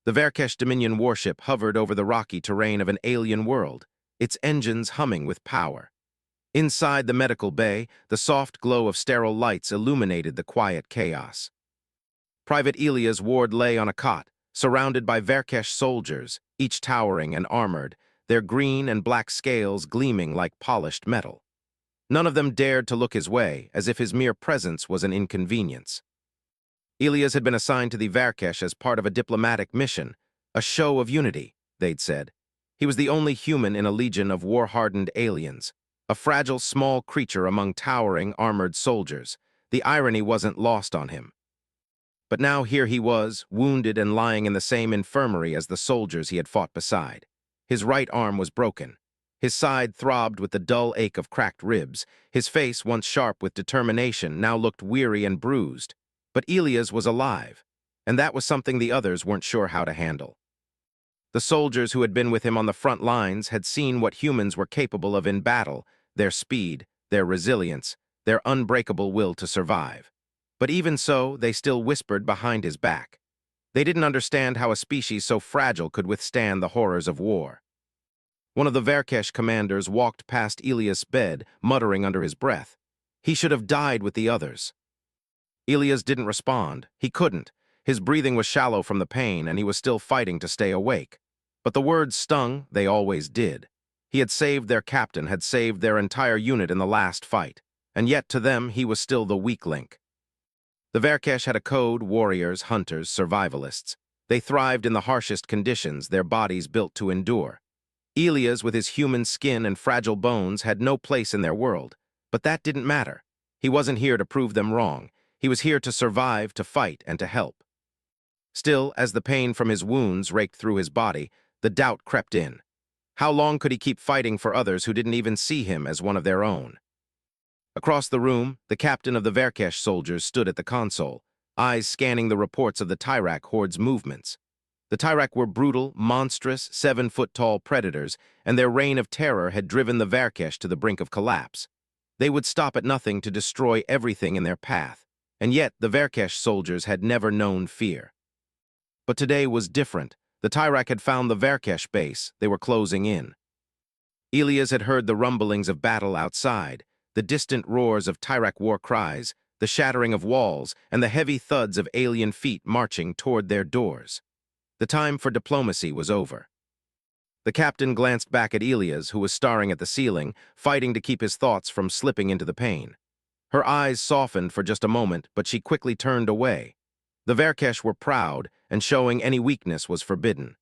The Verkesh Dominion warship hovered over the rocky terrain of an alien world, its engines humming with power. Inside the medical bay, the soft glow of sterile lights illuminated the quiet chaos. Private Elias Ward lay on a cot, surrounded by Verkesh soldiers, each towering and armored, their green and black scales gleaming like polished metal. None of them dared to look his way, as if his mere presence was an inconvenience. Elias had been assigned to the Verkesh as part of a diplomatic mission, a show of unity, they'd said. He was the only human in a legion of war-hardened aliens, a fragile small creature among towering armored soldiers. The irony wasn't lost on him. But now here he was, wounded and lying in the same infirmary as the soldiers he had fought beside. His right arm was broken. His side throbbed with the dull ache of cracked ribs. His face, once sharp with determination, now looked weary and bruised. But Elias was alive, and that was something the others weren't sure how to handle. The soldiers who had been with him on the front lines had seen what humans were capable of in battle, their speed, their resilience, their unbreakable will to survive. But even so, they still whispered behind his back. They didn't understand how a species so fragile could withstand the horrors of war. One of the Verkesh commanders walked past Elias' bed, muttering under his breath. He should have died with the others. Elias didn't respond. He couldn't. His breathing was shallow from the pain, and he was still fighting to stay awake. But the words stung, they always did. He had saved their captain, had saved their entire unit in the last fight, and yet to them he was still the weak link. The Verkesh had a code: warriors, hunters, survivalists. They thrived in the harshest conditions, their bodies built to endure. Elias, with his human skin and fragile bones, had no place in their world. But that didn't matter. He wasn't here to prove them wrong. He was here to survive, to fight, and to help. Still, as the pain from his wounds raked through his body, the doubt crept in. How long could he keep fighting for others who didn't even see him as one of their own? Across the room, the captain of the Verkesh soldiers stood at the console, eyes scanning the reports of the Tyrak horde's movements. The Tyrak were brutal, monstrous, 7-foot-tall predators, and their reign of terror had driven the Verkesh to the brink of collapse. They would stop at nothing to destroy everything in their path. And yet, the Verkesh soldiers had never known fear. But today was different. The Tyrak had found the Verkesh base. They were closing in. Elias had heard the rumblings of battle outside, the distant roars of Tyrak war cries, the shattering of walls, and the heavy thuds of alien feet marching toward their doors. The time for diplomacy was over. The captain glanced back at Elias, who was staring at the ceiling, fighting to keep his thoughts from slipping into the pain. Her eyes softened for just a moment, but she quickly turned away. The Verkesh were proud, and showing any weakness was forbidden.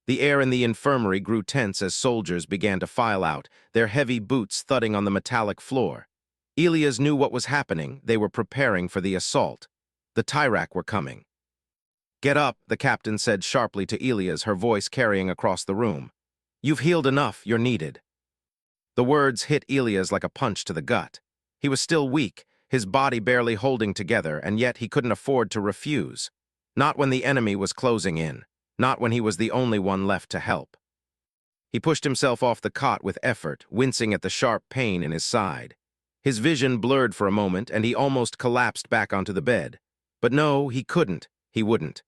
The air in the infirmary grew tense as soldiers began to file out, their heavy boots thudding on the metallic floor. Elias knew what was happening. They were preparing for the assault. The Tyrak were coming. "Get up," the captain said sharply to Elias, her voice carrying across the room. "You've healed enough. You're needed." The words hit Elias like a punch to the gut. He was still weak, his body barely holding together, and yet he couldn't afford to refuse. Not when the enemy was closing in, not when he was the only one left to help. He pushed himself off the cot with effort, wincing at the sharp pain in his side. His vision blurred for a moment, and he almost collapsed back onto the bed. But no, he couldn't, he wouldn't.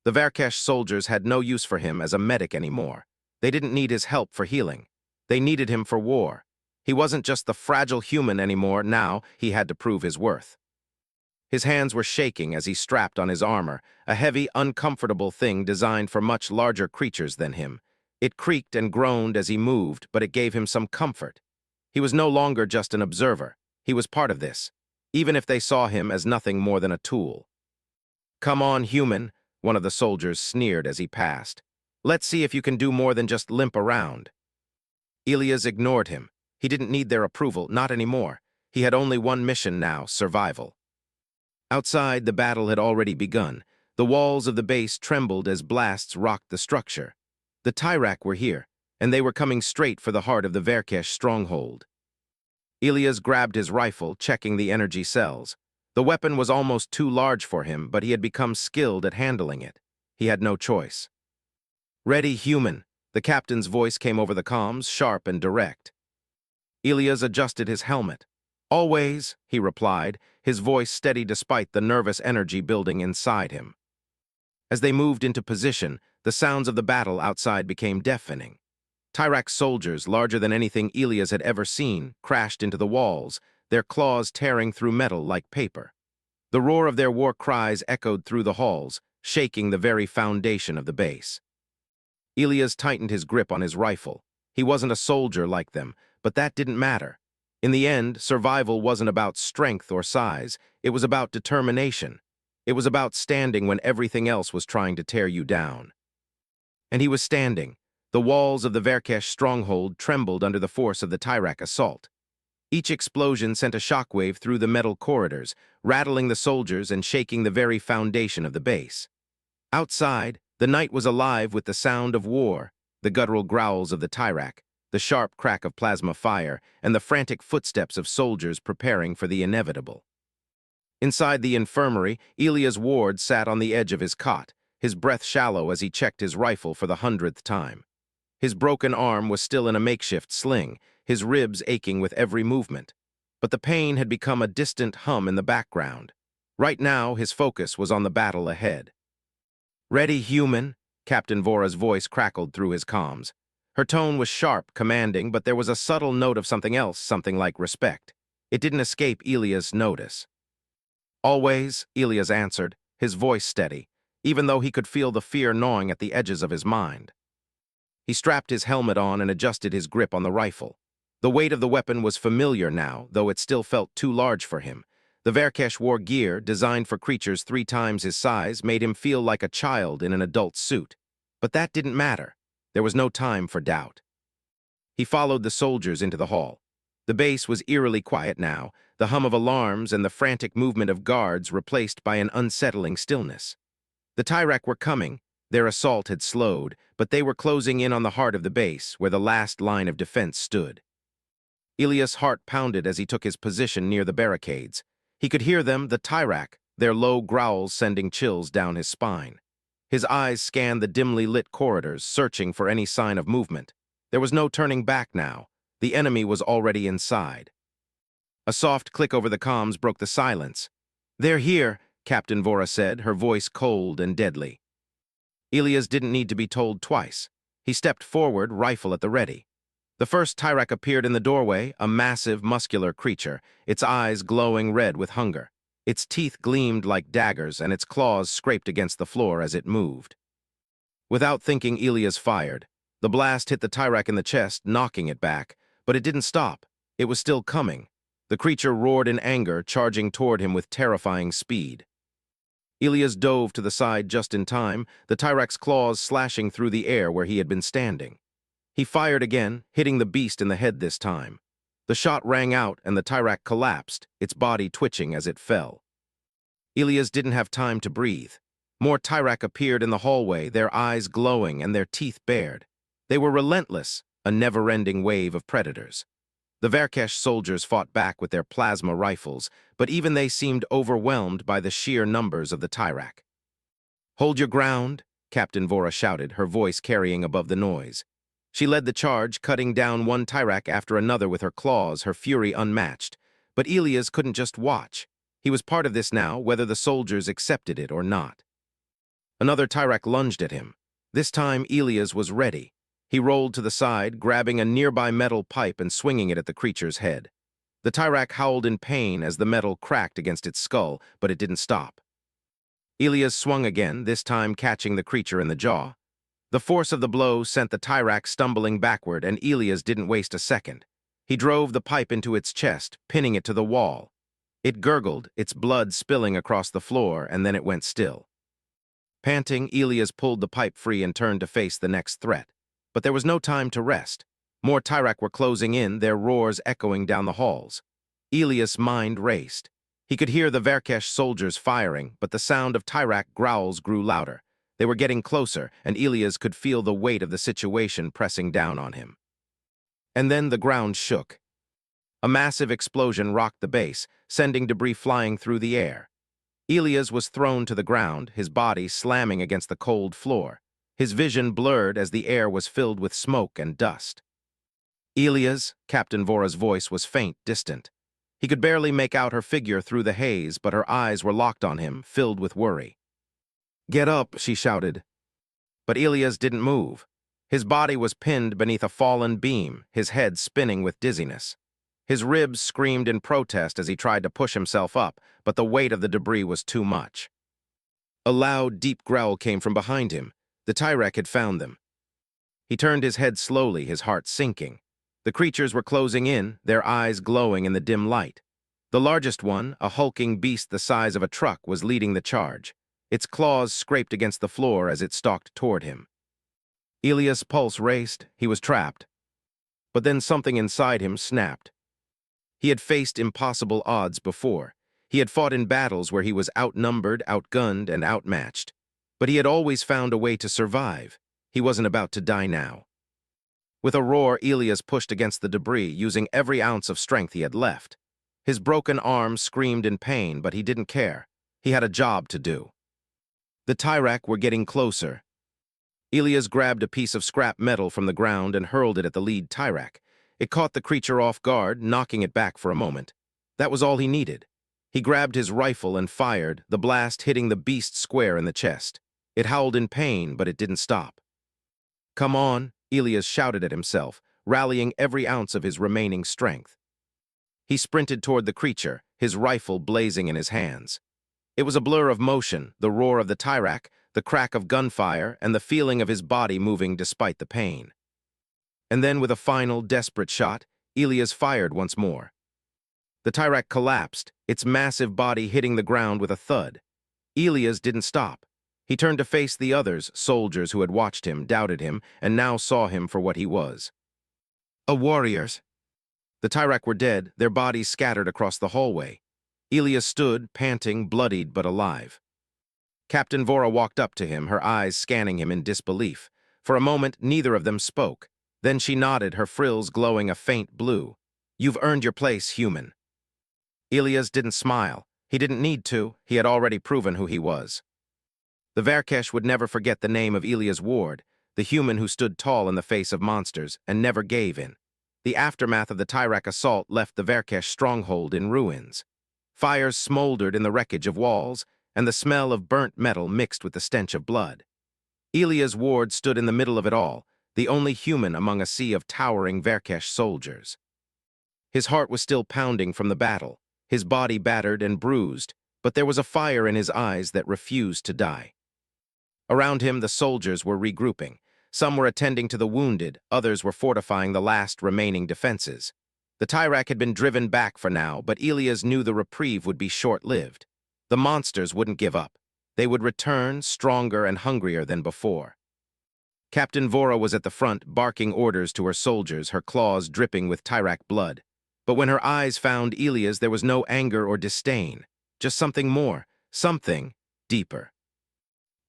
The Verkesh soldiers had no use for him as a medic anymore. They didn't need his help for healing. They needed him for war. He wasn't just the fragile human anymore. Now he had to prove his worth. His hands were shaking as he strapped on his armor, a heavy, uncomfortable thing designed for much larger creatures than him. It creaked and groaned as he moved, but it gave him some comfort. He was no longer just an observer. He was part of this, even if they saw him as nothing more than a tool. "Come on, human," one of the soldiers sneered as he passed. "Let's see if you can do more than just limp around." Elias ignored him. He didn't need their approval, not anymore. He had only one mission now: survival. Outside, the battle had already begun. The walls of the base trembled as blasts rocked the structure. The Tyrak were here, and they were coming straight for the heart of the Verkesh stronghold. Elias grabbed his rifle, checking the energy cells. The weapon was almost too large for him, but he had become skilled at handling it. He had no choice. "Ready, human," the captain's voice came over the comms, sharp and direct. Elias adjusted his helmet. "Always," he replied, his voice steady despite the nervous energy building inside him. As they moved into position, the sounds of the battle outside became deafening. Tyrak's soldiers, larger than anything Elias had ever seen, crashed into the walls, their claws tearing through metal like paper. The roar of their war cries echoed through the halls, shaking the very foundation of the base. Elias tightened his grip on his rifle. He wasn't a soldier like them, but that didn't matter. In the end, survival wasn't about strength or size. It was about determination. It was about standing when everything else was trying to tear you down. And he was standing. The walls of the Verkesh stronghold trembled under the force of the Tyrak assault. Each explosion sent a shockwave through the metal corridors, rattling the soldiers and shaking the very foundation of the base. Outside, the night was alive with the sound of war, the guttural growls of the Tyrak, the sharp crack of plasma fire, and the frantic footsteps of soldiers preparing for the inevitable. Inside the infirmary, Elias Ward sat on the edge of his cot, his breath shallow as he checked his rifle for the 100th time. His broken arm was still in a makeshift sling, his ribs aching with every movement. But the pain had become a distant hum in the background. Right now, his focus was on the battle ahead. "Ready, human?" Captain Vora's voice crackled through his comms. Her tone was sharp, commanding, but there was a subtle note of something else, something like respect. It didn't escape Elias' notice. "Always," Elias answered, his voice steady, even though he could feel the fear gnawing at the edges of his mind. He strapped his helmet on and adjusted his grip on the rifle. The weight of the weapon was familiar now, though it still felt too large for him. The Verkesh wore gear, designed for creatures 3 times his size, made him feel like a child in an adult suit. But that didn't matter. There was no time for doubt. He followed the soldiers into the hall. The base was eerily quiet now, the hum of alarms and the frantic movement of guards replaced by an unsettling stillness. The Tyrak were coming. Their assault had slowed, but they were closing in on the heart of the base, where the last line of defense stood. Elias' heart pounded as he took his position near the barricades. He could hear them, the Tyrak, their low growls sending chills down his spine. His eyes scanned the dimly lit corridors, searching for any sign of movement. There was no turning back now. The enemy was already inside. A soft click over the comms broke the silence. "They're here," Captain Vora said, her voice cold and deadly. Elias didn't need to be told twice. He stepped forward, rifle at the ready. The first Tyrak appeared in the doorway, a massive, muscular creature, its eyes glowing red with hunger. Its teeth gleamed like daggers, and its claws scraped against the floor as it moved. Without thinking, Elias fired. The blast hit the Tyrak in the chest, knocking it back, but it didn't stop. It was still coming. The creature roared in anger, charging toward him with terrifying speed. Elias dove to the side just in time, the Tyrak's claws slashing through the air where he had been standing. He fired again, hitting the beast in the head this time. The shot rang out, and the Tyrak collapsed, its body twitching as it fell. Elias didn't have time to breathe. More Tyrak appeared in the hallway, their eyes glowing and their teeth bared. They were relentless, a never-ending wave of predators. The Verkesh soldiers fought back with their plasma rifles, but even they seemed overwhelmed by the sheer numbers of the Tyrak. "Hold your ground," Captain Vora shouted, her voice carrying above the noise. She led the charge, cutting down one Tyrak after another with her claws, her fury unmatched. But Elias couldn't just watch. He was part of this now, whether the soldiers accepted it or not. Another Tyrak lunged at him. This time, Elias was ready. He rolled to the side, grabbing a nearby metal pipe and swinging it at the creature's head. The Tyrak howled in pain as the metal cracked against its skull, but it didn't stop. Elias swung again, this time catching the creature in the jaw. The force of the blow sent the Tyrak stumbling backward, and Elias didn't waste a second. He drove the pipe into its chest, pinning it to the wall. It gurgled, its blood spilling across the floor, and then it went still. Panting, Elias pulled the pipe free and turned to face the next threat. But there was no time to rest. More Tyrak were closing in, their roars echoing down the halls. Elias' mind raced. He could hear the Verkesh soldiers firing, but the sound of Tyrak growls grew louder. They were getting closer, and Elias could feel the weight of the situation pressing down on him. And then the ground shook. A massive explosion rocked the base, sending debris flying through the air. Elias was thrown to the ground, his body slamming against the cold floor. His vision blurred as the air was filled with smoke and dust. "Elias," Captain Vora's voice was faint, distant. He could barely make out her figure through the haze, but her eyes were locked on him, filled with worry. "Get up," she shouted. But Elias didn't move. His body was pinned beneath a fallen beam, his head spinning with dizziness. His ribs screamed in protest as he tried to push himself up, but the weight of the debris was too much. A loud, deep growl came from behind him. The Tyrek had found them. He turned his head slowly, his heart sinking. The creatures were closing in, their eyes glowing in the dim light. The largest one, a hulking beast the size of a truck, was leading the charge. Its claws scraped against the floor as it stalked toward him. Elias' pulse raced. He was trapped. But then something inside him snapped. He had faced impossible odds before. He had fought in battles where he was outnumbered, outgunned, and outmatched. But he had always found a way to survive. He wasn't about to die now. With a roar, Elias pushed against the debris, using every ounce of strength he had left. His broken arm screamed in pain, but he didn't care. He had a job to do. The Tyrek were getting closer. Elias grabbed a piece of scrap metal from the ground and hurled it at the lead Tyrek. It caught the creature off guard, knocking it back for a moment. That was all he needed. He grabbed his rifle and fired, the blast hitting the beast square in the chest. It howled in pain, but it didn't stop. "Come on," Elias shouted at himself, rallying every ounce of his remaining strength. He sprinted toward the creature, his rifle blazing in his hands. It was a blur of motion, the roar of the Tyrek, the crack of gunfire, and the feeling of his body moving despite the pain. And then, with a final, desperate shot, Elias fired once more. The Tyrek collapsed, its massive body hitting the ground with a thud. Elias didn't stop. He turned to face the others, soldiers who had watched him, doubted him, and now saw him for what he was. A warriors. The Tyrek were dead, their bodies scattered across the hallway. Elias stood, panting, bloodied but alive. Captain Vora walked up to him, her eyes scanning him in disbelief. For a moment, neither of them spoke. Then she nodded, her frills glowing a faint blue. "You've earned your place, human." Elias didn't smile. He didn't need to. He had already proven who he was. The Verkesh would never forget the name of Elias Ward, the human who stood tall in the face of monsters and never gave in. The aftermath of the Tyrek assault left the Verkesh stronghold in ruins. Fires smoldered in the wreckage of walls, and the smell of burnt metal mixed with the stench of blood. Elias Ward stood in the middle of it all, the only human among a sea of towering Verkesh soldiers. His heart was still pounding from the battle, his body battered and bruised, but there was a fire in his eyes that refused to die. Around him, the soldiers were regrouping. Some were attending to the wounded, others were fortifying the last remaining defenses. The Tyrek had been driven back for now, but Elias knew the reprieve would be short-lived. The monsters wouldn't give up. They would return, stronger and hungrier than before. Captain Vora was at the front, barking orders to her soldiers, her claws dripping with Tyrek blood. But when her eyes found Elias, there was no anger or disdain, just something more, something deeper.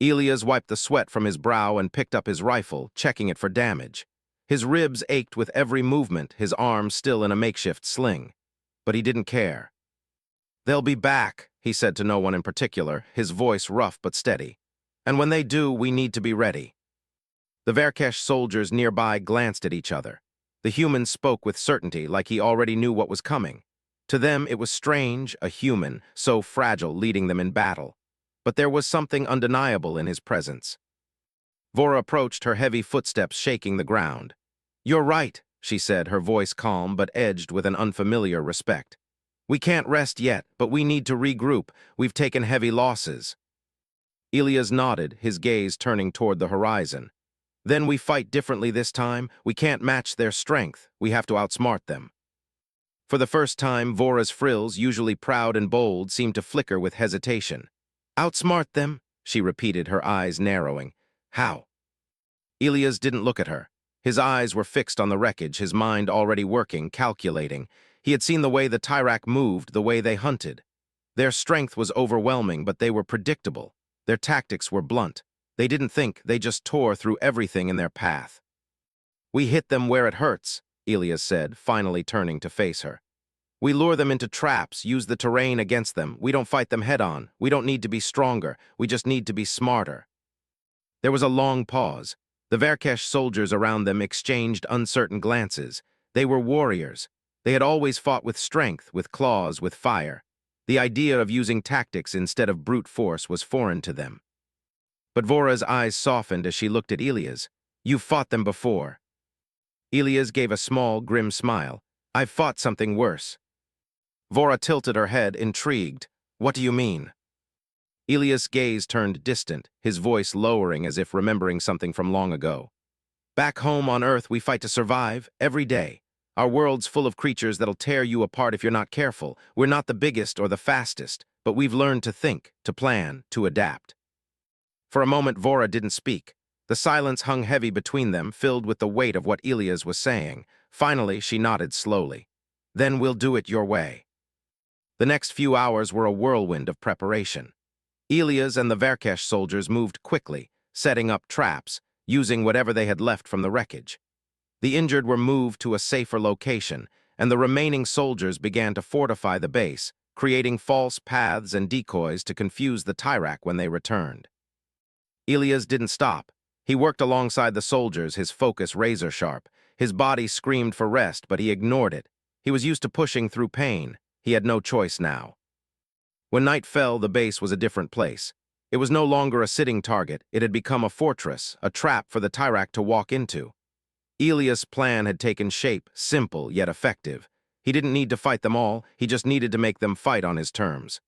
Elias wiped the sweat from his brow and picked up his rifle, checking it for damage. His ribs ached with every movement, his arm still in a makeshift sling. But he didn't care. "They'll be back," he said to no one in particular, his voice rough but steady. "And when they do, we need to be ready." The Verkesh soldiers nearby glanced at each other. The human spoke with certainty, like he already knew what was coming. To them, it was strange, a human, so fragile, leading them in battle. But there was something undeniable in his presence. Vora approached, her heavy footsteps shaking the ground. "You're right," she said, her voice calm but edged with an unfamiliar respect. "We can't rest yet, but we need to regroup. We've taken heavy losses." Elias nodded, his gaze turning toward the horizon. "Then we fight differently this time. We can't match their strength. We have to outsmart them." For the first time, Vora's frills, usually proud and bold, seemed to flicker with hesitation. "Outsmart them?" she repeated, her eyes narrowing. "How?" Elias didn't look at her. His eyes were fixed on the wreckage, his mind already working, calculating. He had seen the way the Tyrek moved, the way they hunted. Their strength was overwhelming, but they were predictable. Their tactics were blunt. They didn't think, they just tore through everything in their path. "We hit them where it hurts," Elias said, finally turning to face her. "We lure them into traps, use the terrain against them. We don't fight them head-on. We don't need to be stronger. We just need to be smarter." There was a long pause. The Verkesh soldiers around them exchanged uncertain glances. They were warriors. They had always fought with strength, with claws, with fire. The idea of using tactics instead of brute force was foreign to them. But Vora's eyes softened as she looked at Elias. "You've fought them before." Elias gave a small, grim smile. "I've fought something worse." Vora tilted her head, intrigued. "What do you mean?" Elias' gaze turned distant, his voice lowering as if remembering something from long ago. "Back home on Earth, we fight to survive, every day. Our world's full of creatures that'll tear you apart if you're not careful. We're not the biggest or the fastest, but we've learned to think, to plan, to adapt." For a moment, Vora didn't speak. The silence hung heavy between them, filled with the weight of what Elias was saying. Finally, she nodded slowly. "Then we'll do it your way." The next few hours were a whirlwind of preparation. Elias and the Verkesh soldiers moved quickly, setting up traps, using whatever they had left from the wreckage. The injured were moved to a safer location, and the remaining soldiers began to fortify the base, creating false paths and decoys to confuse the Tyrak when they returned. Elias didn't stop. He worked alongside the soldiers, his focus razor-sharp. His body screamed for rest, but he ignored it. He was used to pushing through pain. He had no choice now. When night fell, the base was a different place. It was no longer a sitting target. It had become a fortress, a trap for the Tyrak to walk into. Elias' plan had taken shape, simple yet effective. He didn't need to fight them all, he just needed to make them fight on his terms.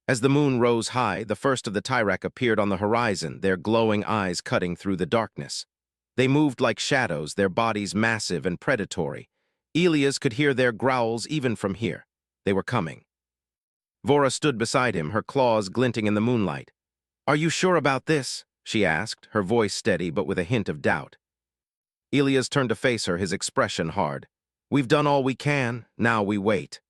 As the moon rose high, the first of the Tyrak appeared on the horizon, their glowing eyes cutting through the darkness. They moved like shadows, their bodies massive and predatory. Elias could hear their growls even from here. They were coming. Vora stood beside him, her claws glinting in the moonlight. "Are you sure about this?" she asked, her voice steady but with a hint of doubt. Elias turned to face her, his expression hard. "We've done all we can, now we wait."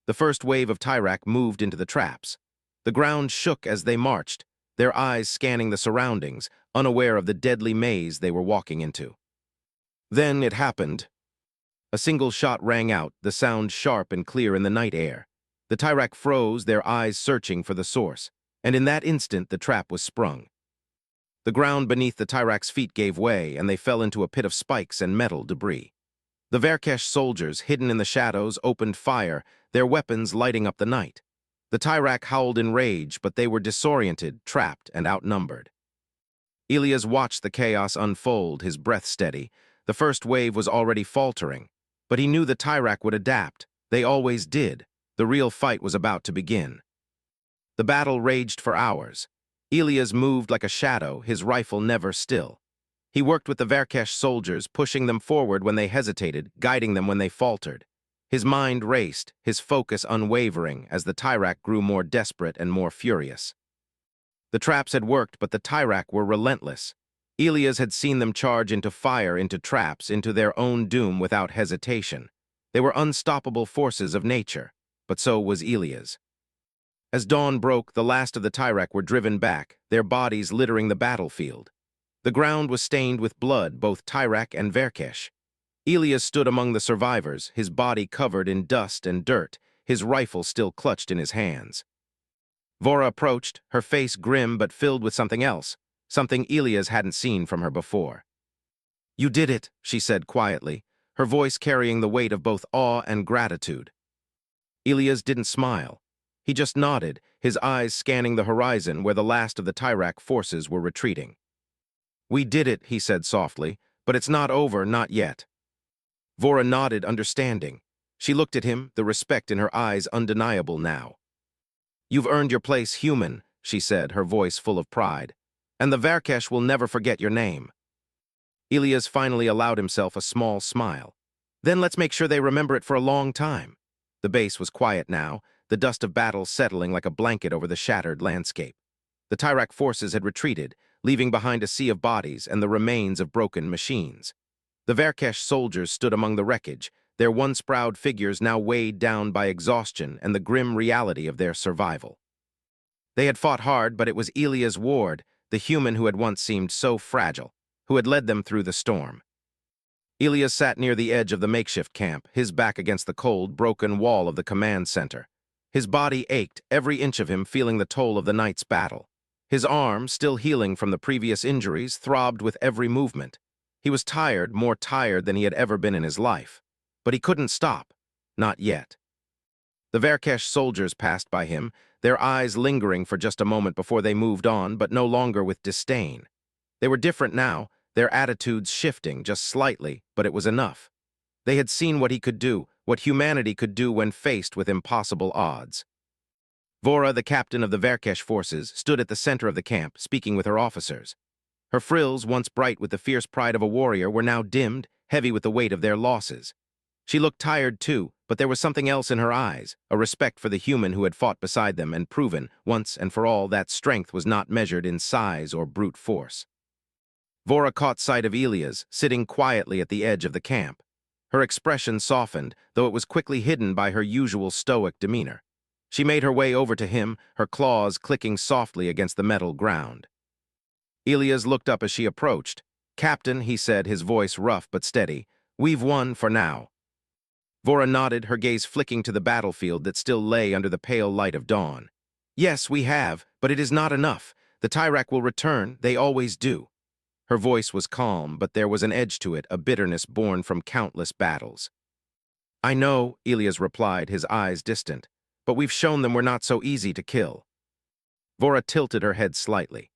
The first wave of Tyrak moved into the traps. The ground shook as they marched, their eyes scanning the surroundings, unaware of the deadly maze they were walking into. Then it happened. A single shot rang out, the sound sharp and clear in the night air. The Tyrak froze, their eyes searching for the source, and in that instant the trap was sprung. The ground beneath the Tyrak's feet gave way, and they fell into a pit of spikes and metal debris. The Verkesh soldiers, hidden in the shadows, opened fire, their weapons lighting up the night. The Tyrak howled in rage, but they were disoriented, trapped, and outnumbered. Elias watched the chaos unfold, his breath steady. The first wave was already faltering, but he knew the Tyrak would adapt. They always did. The real fight was about to begin. The battle raged for hours. Elias moved like a shadow, his rifle never still. He worked with the Verkesh soldiers, pushing them forward when they hesitated, guiding them when they faltered. His mind raced, his focus unwavering, as the Tyrak grew more desperate and more furious. The traps had worked, but the Tyrak were relentless. Elias had seen them charge into fire, into traps, into their own doom without hesitation. They were unstoppable forces of nature, but so was Elias. As dawn broke, the last of the Tyrak were driven back, their bodies littering the battlefield. The ground was stained with blood, both Tyrak and Verkesh. Elias stood among the survivors, his body covered in dust and dirt, his rifle still clutched in his hands. Vora approached, her face grim but filled with something else, something Elias hadn't seen from her before. "You did it," she said quietly, her voice carrying the weight of both awe and gratitude. Elias didn't smile. He just nodded, his eyes scanning the horizon where the last of the Tyrak forces were retreating. "We did it," he said softly, "but it's not over, not yet." Vora nodded, understanding. She looked at him, the respect in her eyes undeniable now. "You've earned your place, human," she said, her voice full of pride. "And the Verkesh will never forget your name." Elias finally allowed himself a small smile. "Then let's make sure they remember it for a long time." The base was quiet now, the dust of battle settling like a blanket over the shattered landscape. The Tyrak forces had retreated, leaving behind a sea of bodies and the remains of broken machines. The Verkesh soldiers stood among the wreckage, their once-proud figures now weighed down by exhaustion and the grim reality of their survival. They had fought hard, but it was Elias Ward, the human who had once seemed so fragile, who had led them through the storm. Elias sat near the edge of the makeshift camp, his back against the cold, broken wall of the command center. His body ached, every inch of him feeling the toll of the night's battle. His arm, still healing from the previous injuries, throbbed with every movement. He was tired, more tired than he had ever been in his life. But he couldn't stop. Not yet. The Verkesh soldiers passed by him, their eyes lingering for just a moment before they moved on, but no longer with disdain. They were different now, their attitudes shifting just slightly, but it was enough. They had seen what he could do, what humanity could do when faced with impossible odds. Vora, the captain of the Verkesh forces, stood at the center of the camp, speaking with her officers. Her frills, once bright with the fierce pride of a warrior, were now dimmed, heavy with the weight of their losses. She looked tired too, but there was something else in her eyes, a respect for the human who had fought beside them and proven, once and for all, that strength was not measured in size or brute force. Vora caught sight of Elias, sitting quietly at the edge of the camp. Her expression softened, though it was quickly hidden by her usual stoic demeanor. She made her way over to him, her claws clicking softly against the metal ground. Elias looked up as she approached. "Captain," he said, his voice rough but steady, "we've won for now." Vora nodded, her gaze flicking to the battlefield that still lay under the pale light of dawn. "Yes, we have, but it is not enough. The Tyrak will return, they always do." Her voice was calm, but there was an edge to it, a bitterness born from countless battles. "I know," Elias replied, his eyes distant, "but we've shown them we're not so easy to kill." Vora tilted her head slightly.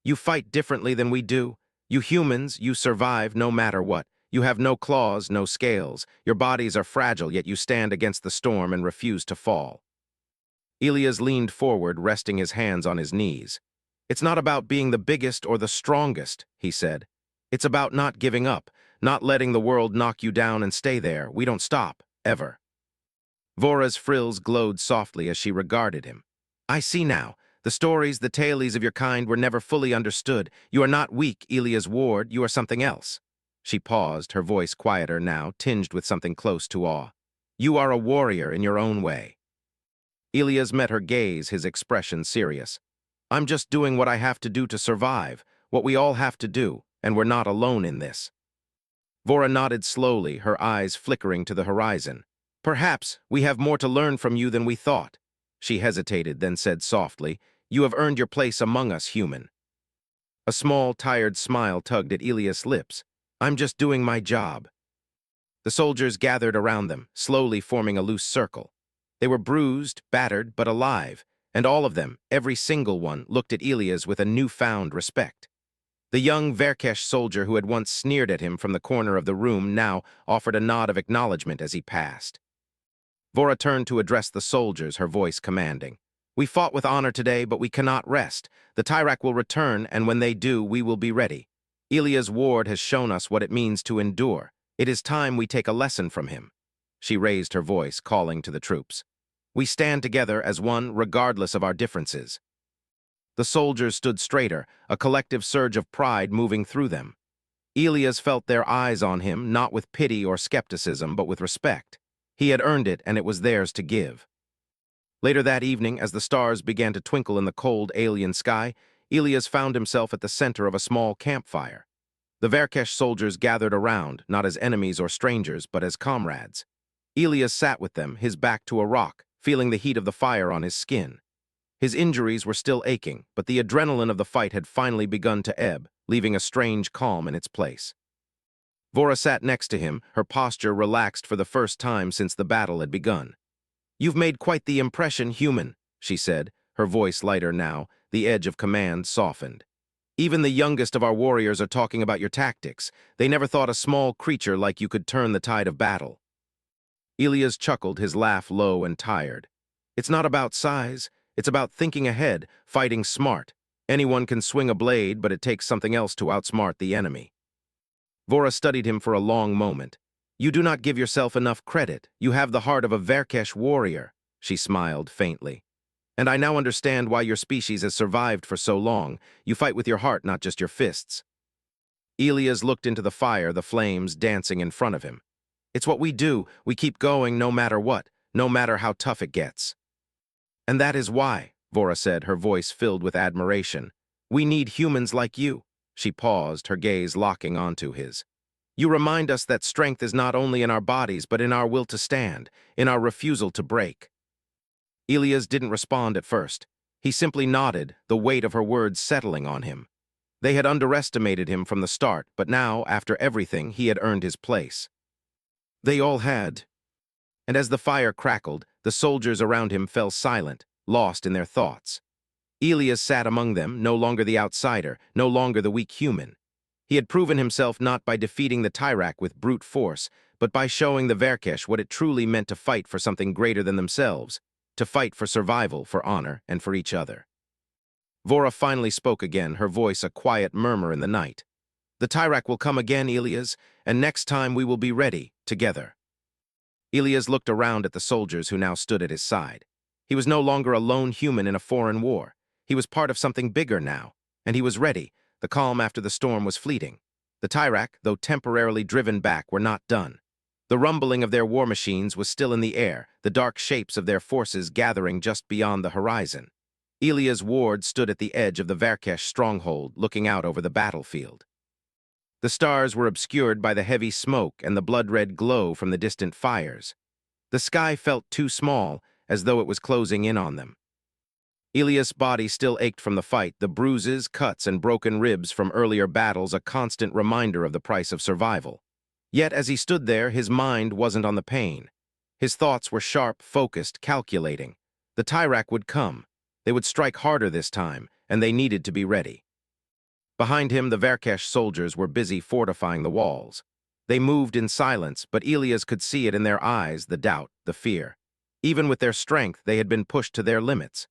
"You fight differently than we do. You humans, you survive no matter what. You have no claws, no scales. Your bodies are fragile, yet you stand against the storm and refuse to fall." Elias leaned forward, resting his hands on his knees. "It's not about being the biggest or the strongest," he said. "It's about not giving up, not letting the world knock you down and stay there. We don't stop, ever." Vora's frills glowed softly as she regarded him. "I see now. The stories, the tales of your kind were never fully understood. You are not weak, Elias Ward, you are something else." She paused, her voice quieter now, tinged with something close to awe. "You are a warrior in your own way." Elias met her gaze, his expression serious. "I'm just doing what I have to do to survive, what we all have to do, and we're not alone in this." Vora nodded slowly, her eyes flickering to the horizon. "Perhaps we have more to learn from you than we thought." She hesitated, then said softly, "You have earned your place among us, human." A small, tired smile tugged at Elias' lips. "I'm just doing my job." The soldiers gathered around them, slowly forming a loose circle. They were bruised, battered, but alive, and all of them, every single one, looked at Elias with a newfound respect. The young Verkesh soldier who had once sneered at him from the corner of the room now offered a nod of acknowledgement as he passed. Vora turned to address the soldiers, her voice commanding. "We fought with honor today, but we cannot rest. The Tyrak will return, and when they do, we will be ready. Elias Ward has shown us what it means to endure. It is time we take a lesson from him." She raised her voice, calling to the troops. "We stand together as one, regardless of our differences." The soldiers stood straighter, a collective surge of pride moving through them. Elias felt their eyes on him, not with pity or skepticism, but with respect. He had earned it, and it was theirs to give. Later that evening, as the stars began to twinkle in the cold alien sky, Elias found himself at the center of a small campfire. The Verkesh soldiers gathered around, not as enemies or strangers, but as comrades. Elias sat with them, his back to a rock, feeling the heat of the fire on his skin. His injuries were still aching, but the adrenaline of the fight had finally begun to ebb, leaving a strange calm in its place. Vora sat next to him, her posture relaxed for the first time since the battle had begun. "You've made quite the impression, human," she said, her voice lighter now, the edge of command softened. "Even the youngest of our warriors are talking about your tactics. They never thought a small creature like you could turn the tide of battle." Elias chuckled, his laugh low and tired. "It's not about size. It's about thinking ahead, fighting smart. Anyone can swing a blade, but it takes something else to outsmart the enemy." Vora studied him for a long moment. "You do not give yourself enough credit. You have the heart of a Verkesh warrior," she smiled faintly. "And I now understand why your species has survived for so long. You fight with your heart, not just your fists." Elias looked into the fire, the flames dancing in front of him. "It's what we do. We keep going no matter what, no matter how tough it gets." "And that is why," Vora said, her voice filled with admiration, "we need humans like you." She paused, her gaze locking onto his. "You remind us that strength is not only in our bodies, but in our will to stand, in our refusal to break." Elias didn't respond at first. He simply nodded, the weight of her words settling on him. They had underestimated him from the start, but now, after everything, he had earned his place. They all had. And as the fire crackled, the soldiers around him fell silent, lost in their thoughts. Elias sat among them, no longer the outsider, no longer the weak human. He had proven himself not by defeating the Tyrak with brute force, but by showing the Verkesh what it truly meant to fight for something greater than themselves, to fight for survival, for honor, and for each other. Vora finally spoke again, her voice a quiet murmur in the night. The Tyrak will come again, Elias, and next time we will be ready, together. Elias looked around at the soldiers who now stood at his side. He was no longer a lone human in a foreign war. He was part of something bigger now, and he was ready. The calm after the storm was fleeting. The Tyrak, though temporarily driven back, were not done. The rumbling of their war machines was still in the air, the dark shapes of their forces gathering just beyond the horizon. Elias Ward stood at the edge of the Verkesh stronghold, looking out over the battlefield. The stars were obscured by the heavy smoke and the blood-red glow from the distant fires. The sky felt too small, as though it was closing in on them. Elias' body still ached from the fight, the bruises, cuts, and broken ribs from earlier battles a constant reminder of the price of survival. Yet as he stood there, his mind wasn't on the pain. His thoughts were sharp, focused, calculating. The Tyrak would come. They would strike harder this time, and they needed to be ready. Behind him, the Verkesh soldiers were busy fortifying the walls. They moved in silence, but Elias could see it in their eyes, the doubt, the fear. Even with their strength, they had been pushed to their limits.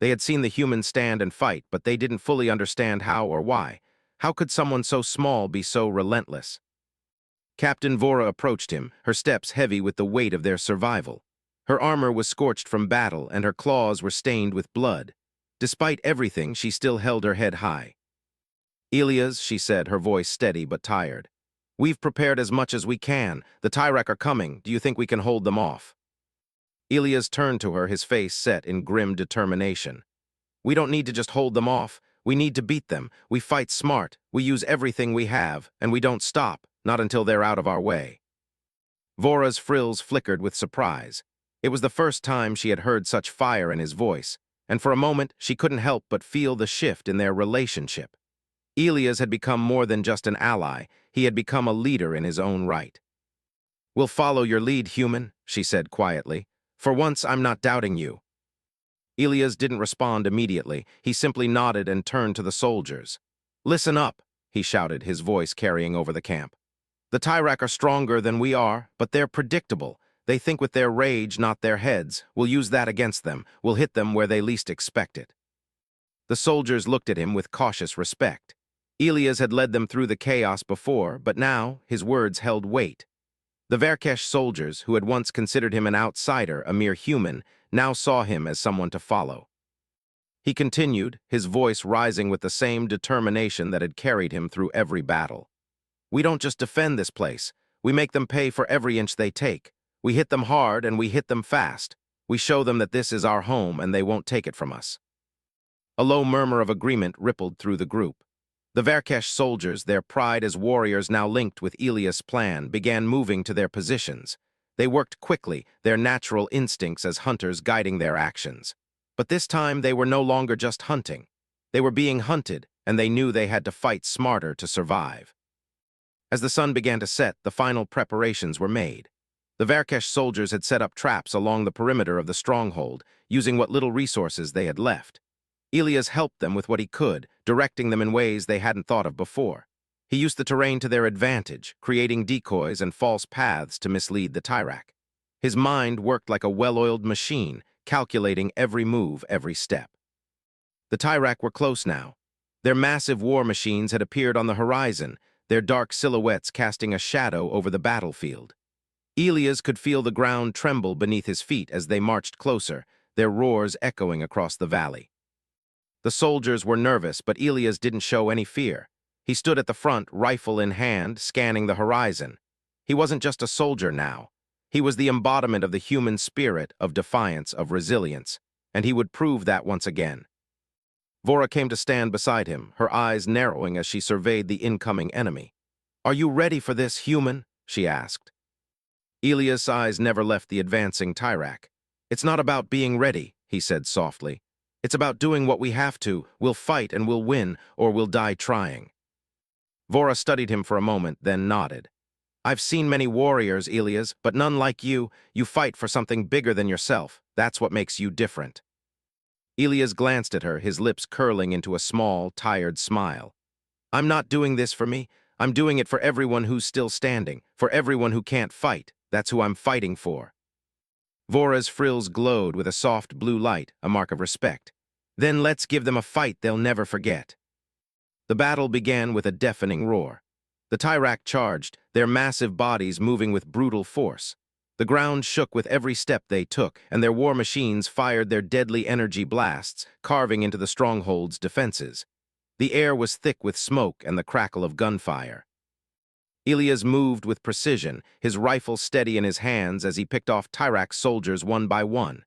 They had seen the humans stand and fight, but they didn't fully understand how or why. How could someone so small be so relentless? Captain Vora approached him, her steps heavy with the weight of their survival. Her armor was scorched from battle, and her claws were stained with blood. Despite everything, she still held her head high. Elias, she said, her voice steady but tired. We've prepared as much as we can. The Tyrak are coming. Do you think we can hold them off? Elias turned to her, his face set in grim determination. We don't need to just hold them off. We need to beat them. We fight smart. We use everything we have, and we don't stop, not until they're out of our way. Vora's frills flickered with surprise. It was the first time she had heard such fire in his voice, and for a moment she couldn't help but feel the shift in their relationship. Elias had become more than just an ally. He had become a leader in his own right. We'll follow your lead, human, she said quietly. For once, I'm not doubting you. Elias didn't respond immediately. He simply nodded and turned to the soldiers. Listen up, he shouted, his voice carrying over the camp. The Tyrak are stronger than we are, but they're predictable. They think with their rage, not their heads. We'll use that against them. We'll hit them where they least expect it. The soldiers looked at him with cautious respect. Elias had led them through the chaos before, but now his words held weight. The Verkesh soldiers, who had once considered him an outsider, a mere human, now saw him as someone to follow. He continued, his voice rising with the same determination that had carried him through every battle. We don't just defend this place. We make them pay for every inch they take. We hit them hard and we hit them fast. We show them that this is our home and they won't take it from us. A low murmur of agreement rippled through the group. The Verkesh soldiers, their pride as warriors now linked with Elias' plan, began moving to their positions. They worked quickly, their natural instincts as hunters guiding their actions. But this time they were no longer just hunting. They were being hunted, and they knew they had to fight smarter to survive. As the sun began to set, the final preparations were made. The Verkesh soldiers had set up traps along the perimeter of the stronghold, using what little resources they had left. Elias helped them with what he could, directing them in ways they hadn't thought of before. He used the terrain to their advantage, creating decoys and false paths to mislead the Tyrak. His mind worked like a well-oiled machine, calculating every move, every step. The Tyrak were close now. Their massive war machines had appeared on the horizon, their dark silhouettes casting a shadow over the battlefield. Elias could feel the ground tremble beneath his feet as they marched closer, their roars echoing across the valley. The soldiers were nervous, but Elias didn't show any fear. He stood at the front, rifle in hand, scanning the horizon. He wasn't just a soldier now. He was the embodiment of the human spirit, of defiance, of resilience, and he would prove that once again. Vora came to stand beside him, her eyes narrowing as she surveyed the incoming enemy. "Are you ready for this, human?" she asked. Elias' eyes never left the advancing Tyrak. "It's not about being ready," he said softly. "It's about doing what we have to. We'll fight and we'll win, or we'll die trying." Vora studied him for a moment, then nodded. "I've seen many warriors, Elias, but none like you. You fight for something bigger than yourself. That's what makes you different." Elias glanced at her, his lips curling into a small, tired smile. I'm not doing this for me. I'm doing it for everyone who's still standing, for everyone who can't fight. That's who I'm fighting for. Vora's frills glowed with a soft blue light, a mark of respect. Then let's give them a fight they'll never forget. The battle began with a deafening roar. The Tyrak charged, their massive bodies moving with brutal force. The ground shook with every step they took, and their war machines fired their deadly energy blasts, carving into the stronghold's defenses. The air was thick with smoke and the crackle of gunfire. Elias moved with precision, his rifle steady in his hands as he picked off Tyrak's soldiers one by one.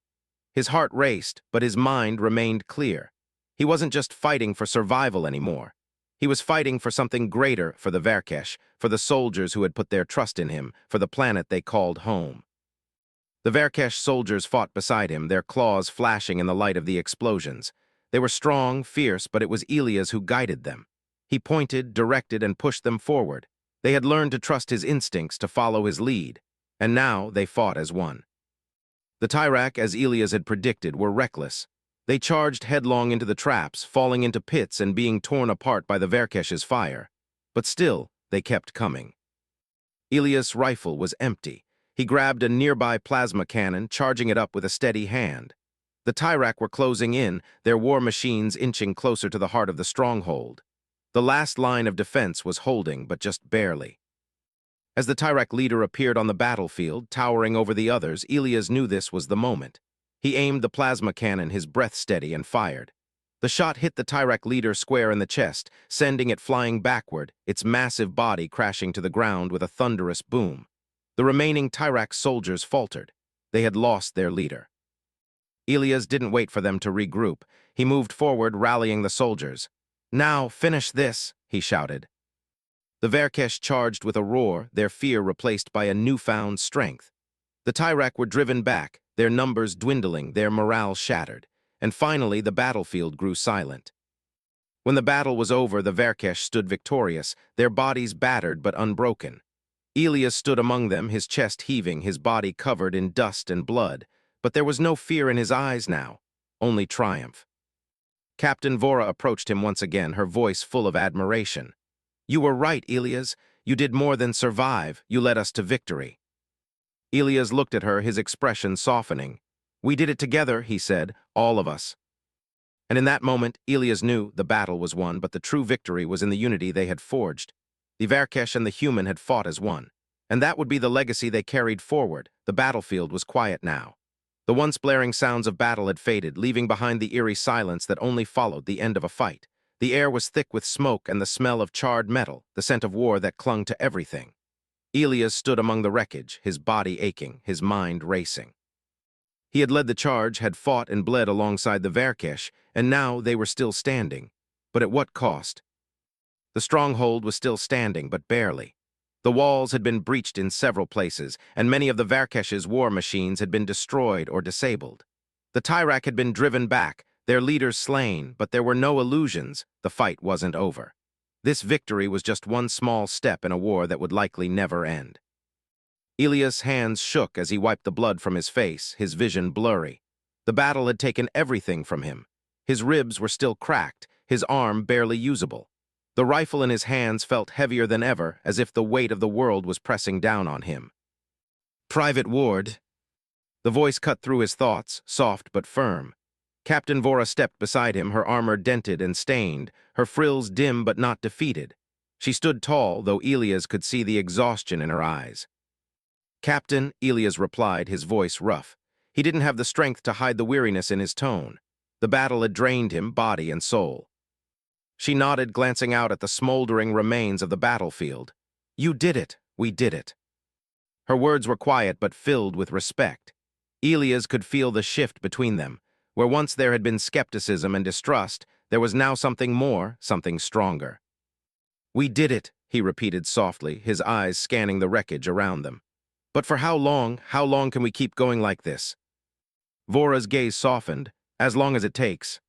His heart raced, but his mind remained clear. He wasn't just fighting for survival anymore. He was fighting for something greater, for the Verkesh, for the soldiers who had put their trust in him, for the planet they called home. The Verkesh soldiers fought beside him, their claws flashing in the light of the explosions. They were strong, fierce, but it was Elias who guided them. He pointed, directed, and pushed them forward. They had learned to trust his instincts, to follow his lead, and now they fought as one. The Tyrak, as Elias had predicted, were reckless. They charged headlong into the traps, falling into pits and being torn apart by the Verkesh's fire. But still, they kept coming. Elias' rifle was empty. He grabbed a nearby plasma cannon, charging it up with a steady hand. The Tyrak were closing in, their war machines inching closer to the heart of the stronghold. The last line of defense was holding, but just barely. As the Tyrak leader appeared on the battlefield, towering over the others, Elias knew this was the moment. He aimed the plasma cannon, his breath steady, and fired. The shot hit the Tyrak leader square in the chest, sending it flying backward, its massive body crashing to the ground with a thunderous boom. The remaining Tyrak soldiers faltered. They had lost their leader. Elias didn't wait for them to regroup. He moved forward, rallying the soldiers. "Now, finish this," he shouted. The Verkesh charged with a roar, their fear replaced by a newfound strength. The Tyrak were driven back, their numbers dwindling, their morale shattered, and finally the battlefield grew silent. When the battle was over, the Verkesh stood victorious, their bodies battered but unbroken. Elias stood among them, his chest heaving, his body covered in dust and blood, but there was no fear in his eyes now, only triumph. Captain Vora approached him once again, her voice full of admiration. "You were right, Elias. You did more than survive. You led us to victory." Elias looked at her, his expression softening. "We did it together," he said, "all of us." And in that moment, Elias knew the battle was won, but the true victory was in the unity they had forged. The Verkesh and the human had fought as one, and that would be the legacy they carried forward. The battlefield was quiet now. The once blaring sounds of battle had faded, leaving behind the eerie silence that only followed the end of a fight. The air was thick with smoke and the smell of charred metal, the scent of war that clung to everything. Elias stood among the wreckage, his body aching, his mind racing. He had led the charge, had fought and bled alongside the Verkesh, and now they were still standing. But at what cost? The stronghold was still standing, but barely. The walls had been breached in several places, and many of the Verkesh's war machines had been destroyed or disabled. The Tyrak had been driven back, their leaders slain, but there were no illusions. The fight wasn't over. This victory was just one small step in a war that would likely never end. Elias' hands shook as he wiped the blood from his face, his vision blurry. The battle had taken everything from him. His ribs were still cracked, his arm barely usable. The rifle in his hands felt heavier than ever, as if the weight of the world was pressing down on him. "Private Ward." The voice cut through his thoughts, soft but firm. Captain Vora stepped beside him, her armor dented and stained, her frills dim but not defeated. She stood tall, though Elias could see the exhaustion in her eyes. "Captain," Elias replied, his voice rough. He didn't have the strength to hide the weariness in his tone. The battle had drained him, body and soul. She nodded, glancing out at the smoldering remains of the battlefield. "You did it. We did it." Her words were quiet but filled with respect. Elias could feel the shift between them. Where once there had been skepticism and distrust, there was now something more, something stronger. "We did it," he repeated softly, his eyes scanning the wreckage around them. "But for how long? How long can we keep going like this?" Vora's gaze softened. "As long as it takes."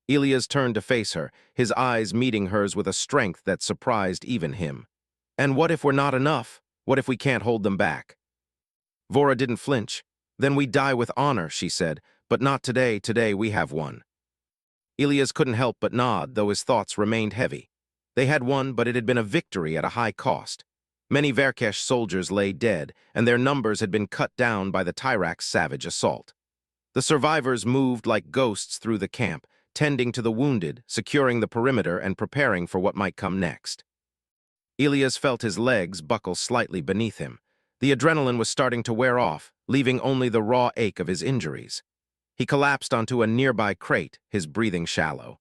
Elias turned to face her, his eyes meeting hers with a strength that surprised even him. "And what if we're not enough? What if we can't hold them back?" Vora didn't flinch. "Then we die with honor," she said, But not today, today we have won. Elias couldn't help but nod, though his thoughts remained heavy. They had won, but it had been a victory at a high cost. Many Verkesh soldiers lay dead, and their numbers had been cut down by the Tyrak's savage assault. The survivors moved like ghosts through the camp, tending to the wounded, securing the perimeter, and preparing for what might come next. Elias felt his legs buckle slightly beneath him. The adrenaline was starting to wear off, leaving only the raw ache of his injuries. He collapsed onto a nearby crate, his breathing shallow.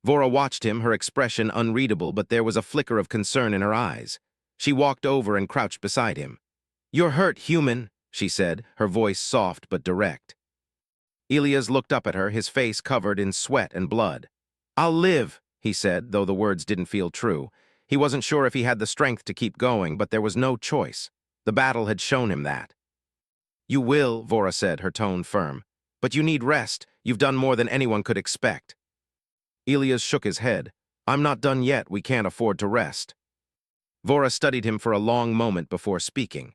Vora watched him, her expression unreadable, but there was a flicker of concern in her eyes. She walked over and crouched beside him. "You're hurt, human," she said, her voice soft but direct. Elias looked up at her, his face covered in sweat and blood. "I'll live," he said, though the words didn't feel true. He wasn't sure if he had the strength to keep going, but there was no choice. The battle had shown him that. "You will," Vora said, her tone firm. "But you need rest. You've done more than anyone could expect." Elias shook his head. "I'm not done yet. We can't afford to rest." Vora studied him for a long moment before speaking.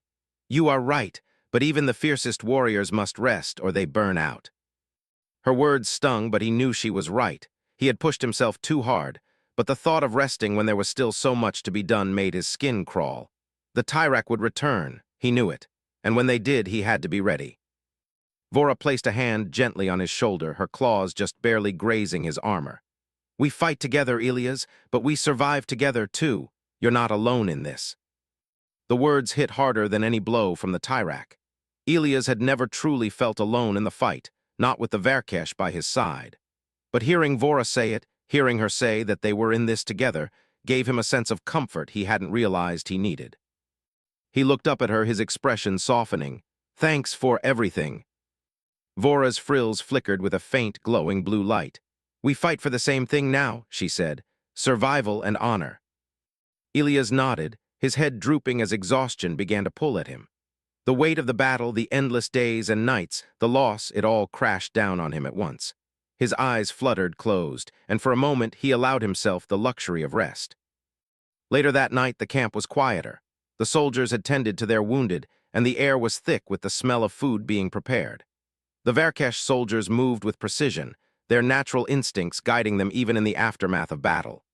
"You are right, but even the fiercest warriors must rest or they burn out." Her words stung, but he knew she was right. He had pushed himself too hard, but the thought of resting when there was still so much to be done made his skin crawl. The Tyrak would return, he knew it, and when they did, he had to be ready. Vora placed a hand gently on his shoulder, her claws just barely grazing his armor. "We fight together, Elias, but we survive together too. You're not alone in this." The words hit harder than any blow from the Tyrak. Elias had never truly felt alone in the fight, not with the Verkesh by his side. But hearing Vora say it, hearing her say that they were in this together, gave him a sense of comfort he hadn't realized he needed. He looked up at her, his expression softening. "Thanks for everything." Vora's frills flickered with a faint, glowing blue light. "We fight for the same thing now," she said. "Survival and honor." Elias nodded, his head drooping as exhaustion began to pull at him. The weight of the battle, the endless days and nights, the loss, it all crashed down on him at once. His eyes fluttered closed, and for a moment he allowed himself the luxury of rest. Later that night, the camp was quieter. The soldiers had tended to their wounded, and the air was thick with the smell of food being prepared. The Verkesh soldiers moved with precision, their natural instincts guiding them even in the aftermath of battle.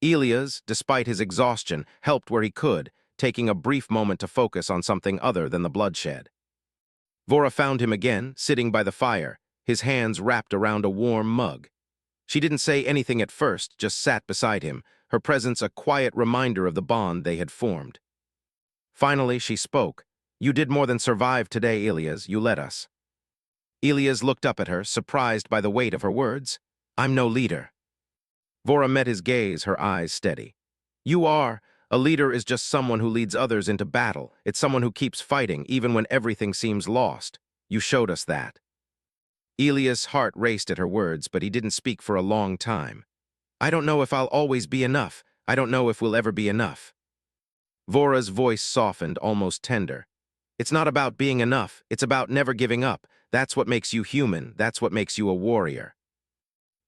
Elias, despite his exhaustion, helped where he could, taking a brief moment to focus on something other than the bloodshed. Vora found him again, sitting by the fire, his hands wrapped around a warm mug. She didn't say anything at first, just sat beside him, her presence a quiet reminder of the bond they had formed. Finally, she spoke. "You did more than survive today, Elias. You led us." Elias looked up at her, surprised by the weight of her words. "I'm no leader." Vora met his gaze, her eyes steady. "You are. A leader is just someone who leads others into battle. It's someone who keeps fighting, even when everything seems lost. You showed us that." Elias' heart raced at her words, but he didn't speak for a long time. "I don't know if I'll always be enough. I don't know if we'll ever be enough." Vora's voice softened, almost tender. "It's not about being enough. It's about never giving up. That's what makes you human. That's what makes you a warrior."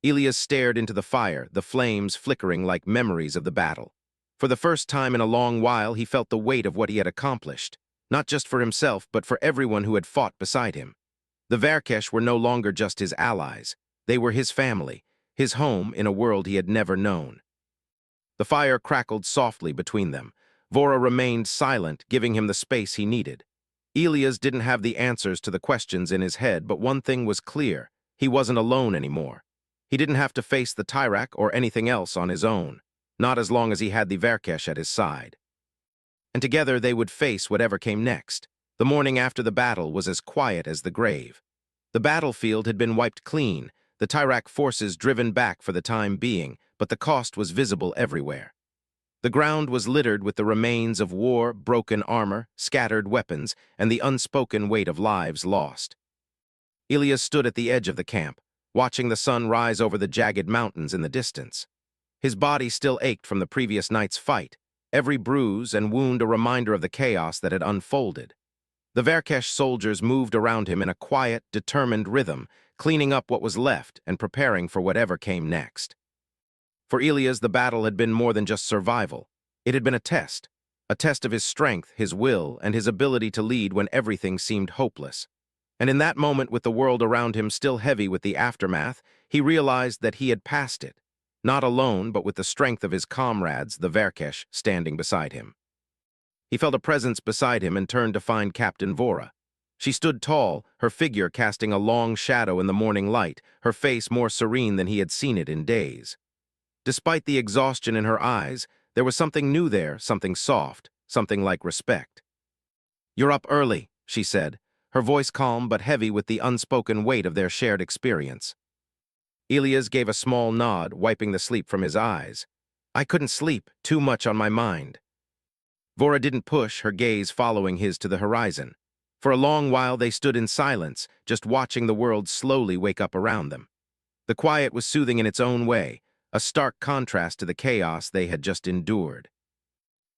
Elias stared into the fire, the flames flickering like memories of the battle. For the first time in a long while, he felt the weight of what he had accomplished, not just for himself, but for everyone who had fought beside him. The Verkesh were no longer just his allies. They were his family, his home in a world he had never known. The fire crackled softly between them. Vora remained silent, giving him the space he needed. Elias didn't have the answers to the questions in his head, but one thing was clear. He wasn't alone anymore. He didn't have to face the Tyrak or anything else on his own, not as long as he had the Verkesh at his side. And together they would face whatever came next. The morning after the battle was as quiet as the grave. The battlefield had been wiped clean, the Tyrak forces driven back for the time being, but the cost was visible everywhere. The ground was littered with the remains of war, broken armor, scattered weapons, and the unspoken weight of lives lost. Elias stood at the edge of the camp, watching the sun rise over the jagged mountains in the distance. His body still ached from the previous night's fight, every bruise and wound a reminder of the chaos that had unfolded. The Verkesh soldiers moved around him in a quiet, determined rhythm, cleaning up what was left and preparing for whatever came next. For Elias, the battle had been more than just survival. It had been a test of his strength, his will, and his ability to lead when everything seemed hopeless. And in that moment, with the world around him still heavy with the aftermath, he realized that he had passed it, not alone, but with the strength of his comrades, the Verkesh, standing beside him. He felt a presence beside him and turned to find Captain Vora. She stood tall, her figure casting a long shadow in the morning light, her face more serene than he had seen it in days. Despite the exhaustion in her eyes, there was something new there, something soft, something like respect. "You're up early," she said, her voice calm but heavy with the unspoken weight of their shared experience. Elias gave a small nod, wiping the sleep from his eyes. "I couldn't sleep, too much on my mind." Vora didn't push, her gaze following his to the horizon. For a long while they stood in silence, just watching the world slowly wake up around them. The quiet was soothing in its own way, a stark contrast to the chaos they had just endured.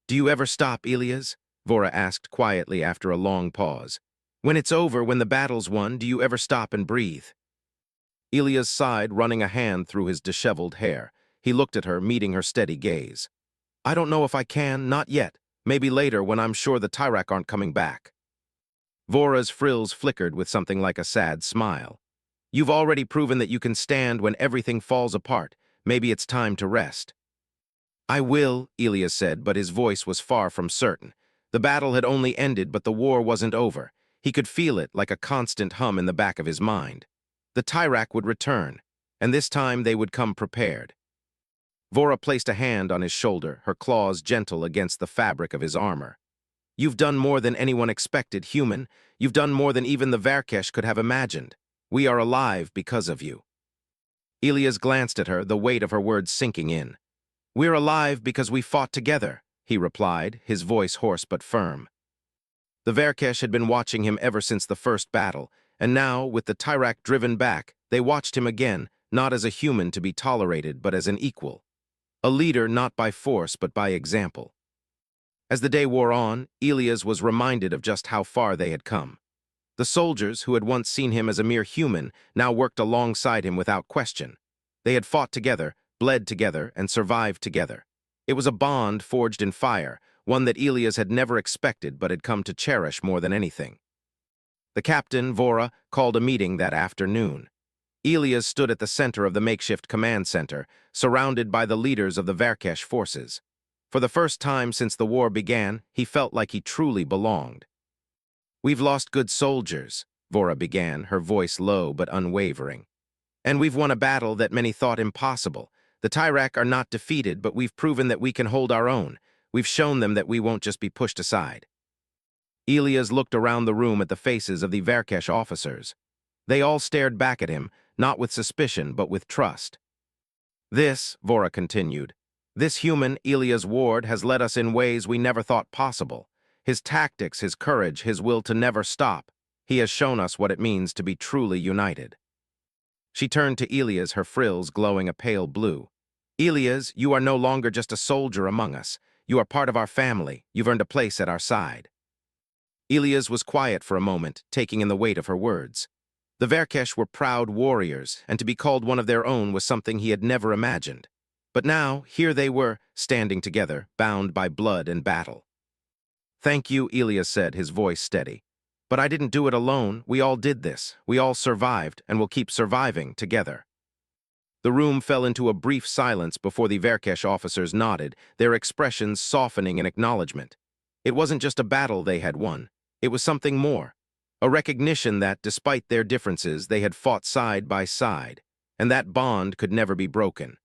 "Do you ever stop, Elias?" Vora asked quietly after a long pause. "When it's over, when the battle's won, do you ever stop and breathe?" Elias sighed, running a hand through his disheveled hair. He looked at her, meeting her steady gaze. "I don't know if I can, not yet. Maybe later, when I'm sure the Tyrak aren't coming back." Vora's frills flickered with something like a sad smile. "You've already proven that you can stand when everything falls apart. Maybe it's time to rest." "I will," Elias said, but his voice was far from certain. The battle had only ended, but the war wasn't over. He could feel it like a constant hum in the back of his mind. The Tyrak would return, and this time they would come prepared. Vora placed a hand on his shoulder, her claws gentle against the fabric of his armor. "You've done more than anyone expected, human. You've done more than even the Verkesh could have imagined. We are alive because of you." Elias glanced at her, the weight of her words sinking in. "We're alive because we fought together," he replied, his voice hoarse but firm. The Verkesh had been watching him ever since the first battle, and now, with the Tyrak driven back, they watched him again, not as a human to be tolerated, but as an equal. A leader not by force, but by example. As the day wore on, Elias was reminded of just how far they had come. The soldiers, who had once seen him as a mere human, now worked alongside him without question. They had fought together, bled together, and survived together. It was a bond forged in fire, one that Elias had never expected but had come to cherish more than anything. The captain, Vora, called a meeting that afternoon. Elias stood at the center of the makeshift command center, surrounded by the leaders of the Verkesh forces. For the first time since the war began, he felt like he truly belonged. "We've lost good soldiers," Vora began, her voice low but unwavering. "And we've won a battle that many thought impossible. The Tyrak are not defeated, but we've proven that we can hold our own. We've shown them that we won't just be pushed aside." Elias looked around the room at the faces of the Verkesh officers. They all stared back at him, not with suspicion, but with trust. "This," Vora continued, "this human, Elias Ward, has led us in ways we never thought possible. His tactics, his courage, his will to never stop. He has shown us what it means to be truly united." She turned to Elias, her frills glowing a pale blue. "Elias, you are no longer just a soldier among us. You are part of our family. You've earned a place at our side." Elias was quiet for a moment, taking in the weight of her words. The Verkesh were proud warriors, and to be called one of their own was something he had never imagined. But now, here they were, standing together, bound by blood and battle. "Thank you," Elias said, his voice steady. "But I didn't do it alone. We all did this. We all survived, and will keep surviving together." The room fell into a brief silence before the Verkesh officers nodded, their expressions softening in acknowledgement. It wasn't just a battle they had won. It was something more. A recognition that, despite their differences, they had fought side by side, and that bond could never be broken.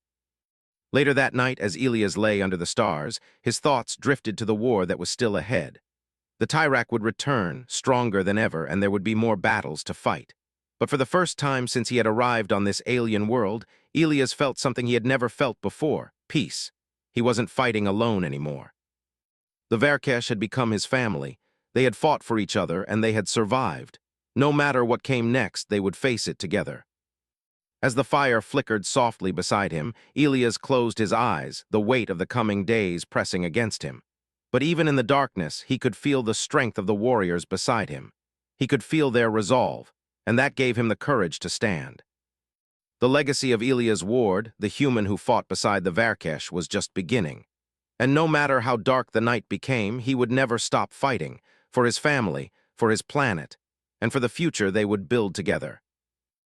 Later that night, as Elias lay under the stars, his thoughts drifted to the war that was still ahead. The Tyrak would return, stronger than ever, and there would be more battles to fight. But for the first time since he had arrived on this alien world, Elias felt something he had never felt before: peace. He wasn't fighting alone anymore. The Verkesh had become his family. They had fought for each other, and they had survived. No matter what came next, they would face it together. As the fire flickered softly beside him, Elias closed his eyes, the weight of the coming days pressing against him. But even in the darkness, he could feel the strength of the warriors beside him. He could feel their resolve, and that gave him the courage to stand. The legacy of Elias Ward, the human who fought beside the Verkesh, was just beginning. And no matter how dark the night became, he would never stop fighting, for his family, for his planet. and for the future they would build together.